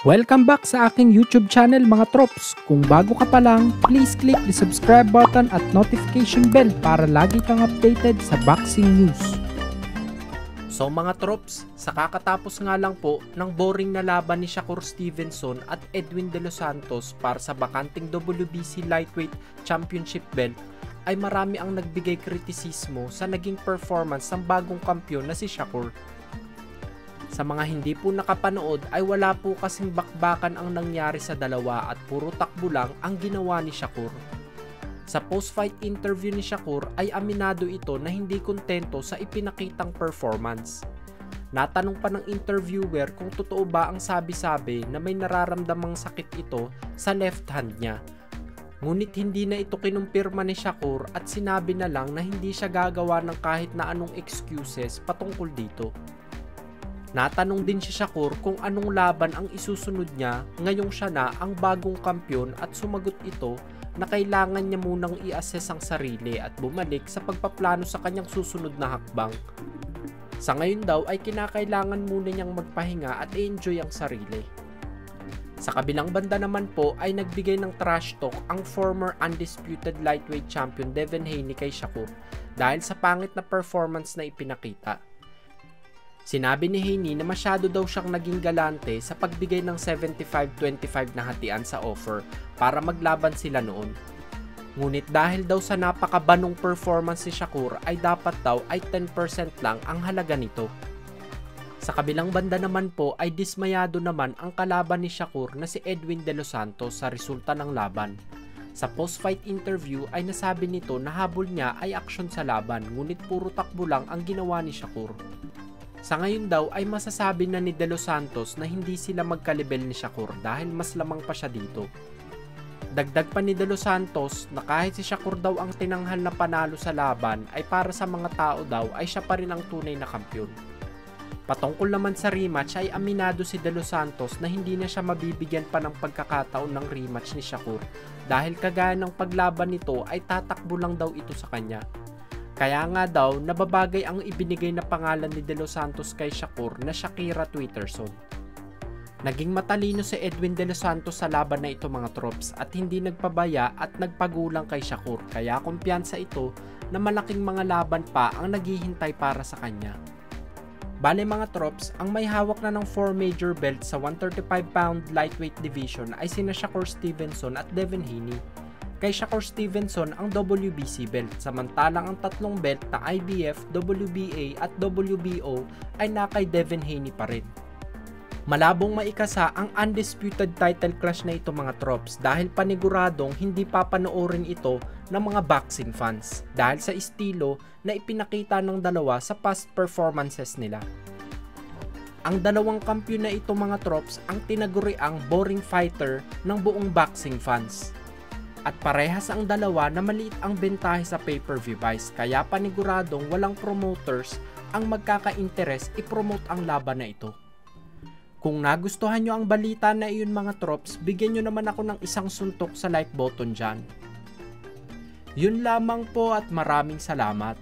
Welcome back sa aking YouTube channel mga trops. Kung bago ka pa lang, please click the subscribe button at notification bell para lagi kang updated sa boxing news. So mga trops, sa kakatapos nga lang po ng boring na laban ni Shakur Stevenson at Edwin De Los Santos para sa bakanting WBC Lightweight Championship belt, ay marami ang nagbigay kritisismo sa naging performance ng bagong kampiyon na si Shakur. Sa mga hindi po nakapanood ay wala po kasing bakbakan ang nangyari sa dalawa at puro takbo lang ang ginawa ni Shakur. Sa post-fight interview ni Shakur ay aminado ito na hindi kontento sa ipinakitang performance. Natanong pa ng interviewer kung totoo ba ang sabi-sabi na may nararamdamang sakit ito sa left hand niya. Ngunit hindi na ito kinumpirma ni Shakur at sinabi na lang na hindi siya gagawa ng kahit na anong excuses patungkol dito. Natanong din si Shakur kung anong laban ang isusunod niya ngayong siya na ang bagong kampiyon at sumagot ito na kailangan niya munang i-assess ang sarili at bumalik sa pagpaplano sa kanyang susunod na hakbang. Sa ngayon daw ay kinakailangan muna niyang magpahinga at i-enjoy ang sarili. Sa kabilang banda naman po ay nagbigay ng trash talk ang former undisputed lightweight champion Devin Haney kay Shakur dahil sa pangit na performance na ipinakita. Sinabi ni Haney na masyado daw siyang naging galante sa pagbigay ng 75-25 na hatian sa offer para maglaban sila noon. Ngunit dahil daw sa napakabanong performance ni Shakur ay dapat daw ay 10% lang ang halaga nito. Sa kabilang banda naman po ay dismayado naman ang kalaban ni Shakur na si Edwin De Los Santos sa resulta ng laban. Sa post-fight interview ay nasabi nito na habol niya ay aksyon sa laban ngunit puro takbo lang ang ginawa ni Shakur. Sa ngayon daw ay masasabi na ni De Los Santos na hindi sila magkalibel ni Shakur dahil mas lamang pa siya dito. Dagdag pa ni De Los Santos na kahit si Shakur daw ang tinanghal na panalo sa laban ay para sa mga tao daw ay siya pa rin ang tunay na kampiyon. Patungkol naman sa rematch ay aminado si De Los Santos na hindi na siya mabibigyan pa ng pagkakataon ng rematch ni Shakur dahil kagaya ng paglaban nito ay tatakbo lang daw ito sa kanya. Kaya nga daw, nababagay ang ibinigay na pangalan ni De Los Santos kay Shakur na Shakira Twitterson. Naging matalino si Edwin De Los Santos sa laban na ito mga trops at hindi nagpabaya at nagpagulang kay Shakur kaya kumpiyansa ito na malaking mga laban pa ang naghihintay para sa kanya. Bale mga trops, ang may hawak na ng 4 major belts sa 135-pound lightweight division ay sina Shakur Stevenson at Devin Haney. Kay Shakur Stevenson ang WBC belt, samantalang ang tatlong belt na IBF, WBA at WBO ay nakay Devin Haney pa rin. Malabong maikasa ang undisputed title clash na ito mga trops dahil paniguradong hindi papanoorin ito ng mga boxing fans dahil sa estilo na ipinakita ng dalawa sa past performances nila. Ang dalawang kampiyon na ito mga trops ang tinaguriang boring fighter ng buong boxing fans. At parehas ang dalawa na maliit ang bentahe sa pay-per-view buys kaya paniguradong walang promoters ang magkaka-interes i-promote ang laban na ito. Kung nagustuhan nyo ang balita na iyon mga trops, bigyan nyo naman ako ng isang suntok sa like button dyan. Yun lamang po at maraming salamat.